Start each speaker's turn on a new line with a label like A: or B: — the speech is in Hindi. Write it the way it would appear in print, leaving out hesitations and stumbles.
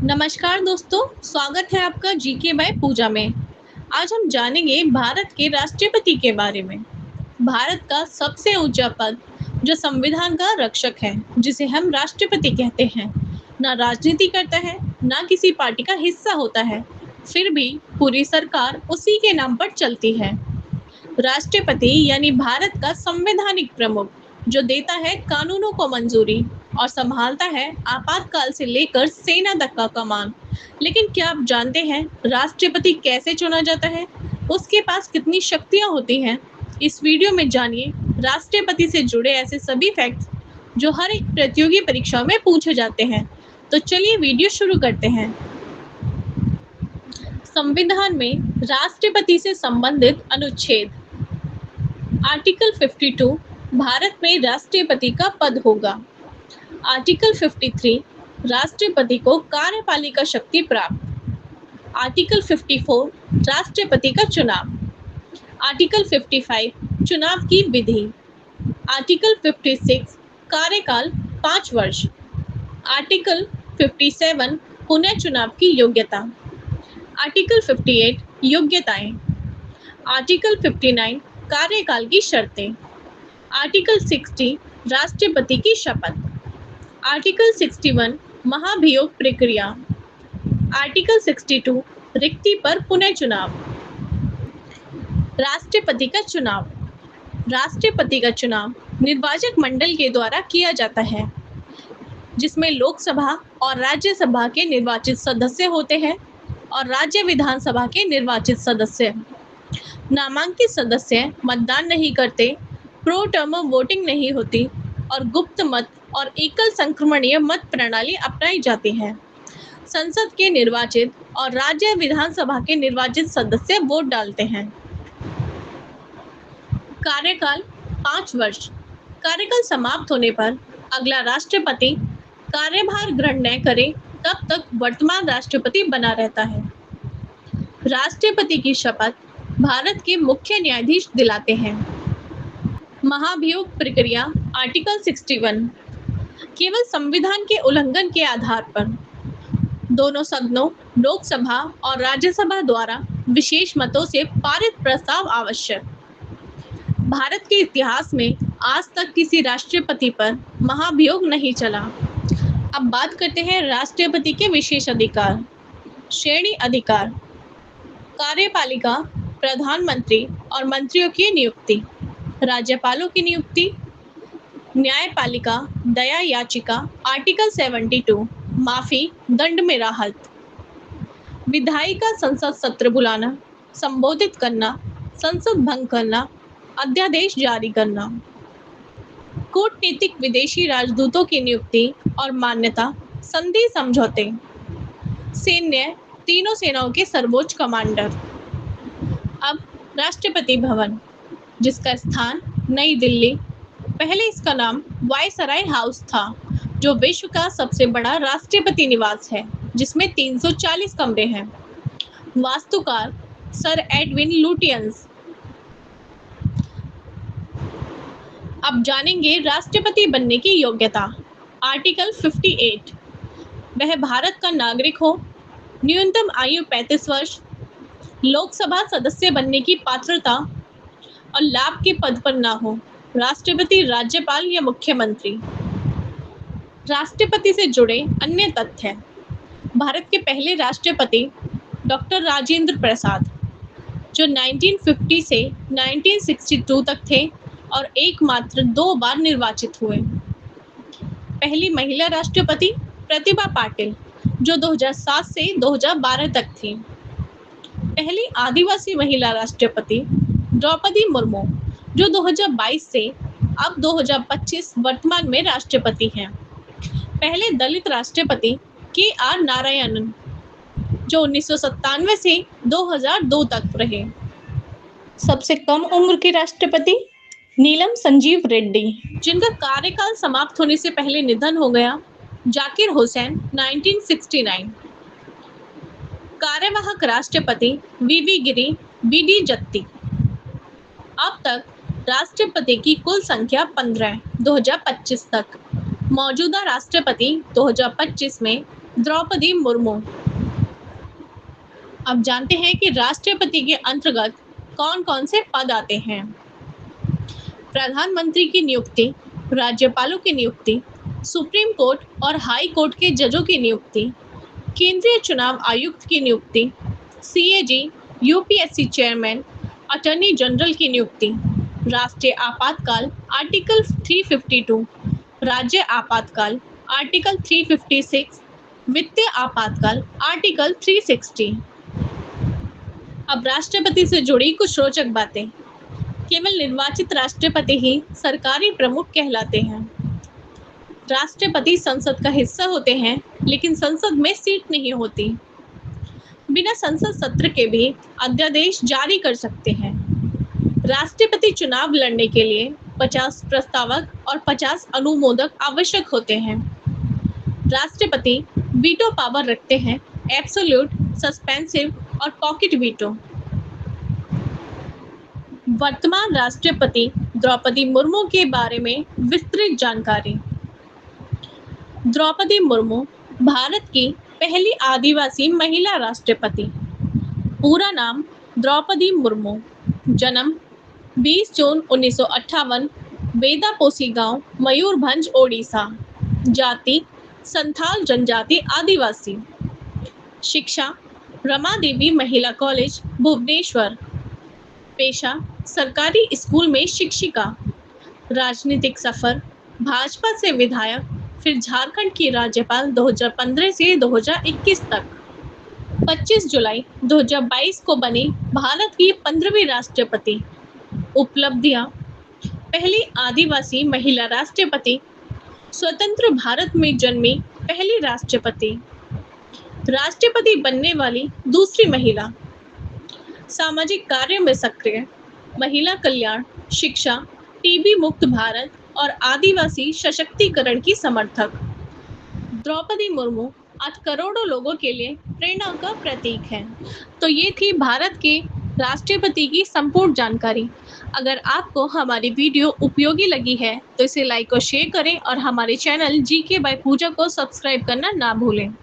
A: नमस्कार दोस्तों, स्वागत है आपका जीके बाय पूजा में। आज हम जानेंगे भारत के राष्ट्रपति के बारे में। भारत का सबसे ऊंचा पद जो संविधान का रक्षक है, जिसे हम राष्ट्रपति कहते हैं, ना राजनीति करता है, ना किसी पार्टी का हिस्सा होता है, फिर भी पूरी सरकार उसी के नाम पर चलती है। राष्ट्रपति यानी भारत का संवैधानिक प्रमुख, जो देता है कानूनों को मंजूरी और संभालता है आपातकाल से लेकर सेना तक का कमान। लेकिन क्या आप जानते हैं राष्ट्रपति कैसे चुना जाता है? उसके पास कितनी शक्तियां होती हैं? इस वीडियो में जानिए राष्ट्रपति से जुड़े ऐसे सभी फैक्ट्स जो हर एक प्रतियोगी परीक्षा में पूछे जाते हैं। तो चलिए वीडियो शुरू करते हैं। संविधान में राष्ट्रपति से संबंधित अनुच्छेद। आर्टिकल 52 भारत में राष्ट्रपति का पद होगा। आर्टिकल 53 राष्ट्रपति को कार्यपालिका शक्ति प्राप्त। आर्टिकल 54 राष्ट्रपति का चुनाव। आर्टिकल 55 चुनाव की विधि। आर्टिकल 56 कार्यकाल 5 वर्ष। आर्टिकल 57 पुनः चुनाव की योग्यता। आर्टिकल 58 योग्यताएं। आर्टिकल 59 कार्यकाल की शर्तें। आर्टिकल 60 राष्ट्रपति की शपथ। आर्टिकल 61 महाभियोग प्रक्रिया। आर्टिकल 62 रिक्ति पर पुनः चुनाव। राष्ट्रपति का चुनाव। राष्ट्रपति का चुनाव निर्वाचक मंडल के द्वारा किया जाता है, जिसमें लोकसभा और राज्यसभा के निर्वाचित सदस्य होते हैं और राज्य विधानसभा के निर्वाचित सदस्य। नामांकित सदस्य मतदान नहीं करते, प्रो टर्म वोटिंग नहीं होती और गुप्त मत और एकल संक्रमणीय मत प्रणाली अपनाई जाती है। संसद के निर्वाचित और राज्य विधानसभा के निर्वाचित सदस्य वोट डालते हैं। कार्यकाल 5 वर्ष। कार्यकाल समाप्त होने पर अगला राष्ट्रपति कार्यभार ग्रहण न करे तब तक वर्तमान राष्ट्रपति बना रहता है। राष्ट्रपति की शपथ भारत के मुख्य न्यायाधीश दिलाते हैं। महाभियोग प्रक्रिया। आर्टिकल 61 केवल संविधान के उल्लंघन के आधार पर दोनों सदनों लोकसभा और राज्यसभा द्वारा विशेष मतों से पारित प्रस्ताव आवश्यक। भारत के इतिहास में आज तक किसी राष्ट्रपति पर महाभियोग नहीं चला। अब बात करते हैं राष्ट्रपति के विशेष अधिकार। श्रेणी अधिकार। कार्यपालिका, प्रधानमंत्री और मंत्रियों की नियुक्ति, राज्यपालों की नियुक्ति, न्यायपालिका, दया याचिका। आर्टिकल 72 माफी, दंड में राहत। विधायिका संसद सत्र बुलाना, संबोधित करना, संसद भंग करना, अध्यादेश जारी करना। कूटनीतिक विदेशी राजदूतों की नियुक्ति और मान्यता, संधि समझौते। सैन्य, तीनों सेनाओं के सर्वोच्च कमांडर। अब राष्ट्रपति भवन, जिसका स्थान नई दिल्ली। पहले इसका नाम वायसराय हाउस था, जो विश्व का सबसे बड़ा राष्ट्रपति निवास है, जिसमें 340 कमरे हैं। वास्तुकार सर एडविन लुटियंस। अब जानेंगे राष्ट्रपति बनने की योग्यता। आर्टिकल 58 वह भारत का नागरिक हो, न्यूनतम आयु 35 वर्ष, लोकसभा सदस्य बनने की पात्रता और लाभ के पद पर ना हो, राष्ट्रपति, राज्यपाल या मुख्यमंत्री। राष्ट्रपति से जुड़े अन्य तथ्य। भारत के पहले राष्ट्रपति डॉक्टर राजेंद्र प्रसाद, जो 1950 से 1962 तक थे और एकमात्र 2 बार निर्वाचित हुए। पहली महिला राष्ट्रपति प्रतिभा पाटिल, जो 2007 से 2012 तक थी। पहली आदिवासी महिला राष्ट्रपति द्रौपदी मुर्मू, जो 2022 से अब 2025 वर्तमान में राष्ट्रपति हैं। पहले दलित राष्ट्रपति KR नारायणन, जो 1997 से 2002 तक रहे। सबसे कम उम्र के राष्ट्रपति नीलम संजीव रेड्डी, जिनका कार्यकाल समाप्त होने से पहले निधन हो गया, जाकिर हुसैन 1969। कार्यवाहक राष्ट्रपति VV गिरी BD जत्ती। अब तक राष्ट्रपति की कुल संख्या 15 2025 तक। मौजूदा राष्ट्रपति 2025 में द्रौपदी मुर्मू। अब जानते हैं कि राष्ट्रपति के अंतर्गत कौन-कौन से पद आते हैं। प्रधानमंत्री की नियुक्ति, राज्यपालों की नियुक्ति, सुप्रीम कोर्ट और हाई कोर्ट के जजों की नियुक्ति, केंद्रीय चुनाव आयुक्त की नियुक्ति, CAG, UPSC chairman, attorney general की नियुक्ति, राष्ट्रीय आपातकाल आर्टिकल 352, राज्य आपातकाल आर्टिकल 356, वित्तीय आपातकाल आर्टिकल 360। अब राष्ट्रपति से जुड़ी कुछ रोचक बातें। केवल निर्वाचित राष्ट्रपति ही सरकारी प्रमुख कहलाते हैं। राष्ट्रपति संसद का हिस्सा होते हैं, लेकिन संसद में सीट नहीं होती। बिना संसद सत्र के भी अध्यादेश जारी कर सकते हैं। राष्ट्रपति चुनाव लड़ने के लिए 50 प्रस्तावक और 50 अनुमोदक आवश्यक होते हैं। राष्ट्रपति वीटो पावर रखते हैं, एब्सोल्यूट, सस्पेंसिव और पॉकेट वीटो। वर्तमान राष्ट्रपति द्रौपदी मुर्मू के बारे में विस्तृत जानकारी। द्रौपदी मुर्मू भारत की पहली आदिवासी महिला राष्ट्रपति। पूरा नाम द्रौपदी मुर्मू। जन्म 20 जून 1958, बेदापोसी गांव, मयूरभंज, ओडिशा। जाति संथाल जनजाति आदिवासी। शिक्षा रमा देवी महिला कॉलेज, भुवनेश्वर। पेशा सरकारी स्कूल में शिक्षिका। राजनीतिक सफर भाजपा से विधायक, फिर झारखंड की राज्यपाल 2015 से 2021 तक। 25 जुलाई 2022 को बनी भारत की 15वीं राष्ट्रपति। उपलब्धियां: पहली आदिवासी महिला राष्ट्रपति, स्वतंत्र भारत में जन्मी पहली राष्ट्रपति, राष्ट्रपति बनने वाली दूसरी महिला। सामाजिक कार्यों में सक्रिय, महिला कल्याण, शिक्षा, टीबी मुक्त भारत और आदिवासी सशक्तिकरण की समर्थक। द्रौपदी मुर्मू आज करोड़ों लोगों के लिए प्रेरणा का प्रतीक है। तो ये थी भारत के राष्ट्रपति की संपूर्ण जानकारी। अगर आपको हमारी वीडियो उपयोगी लगी है तो इसे लाइक और शेयर करें और हमारे चैनल जीके बाय पूजा को सब्सक्राइब करना ना भूलें।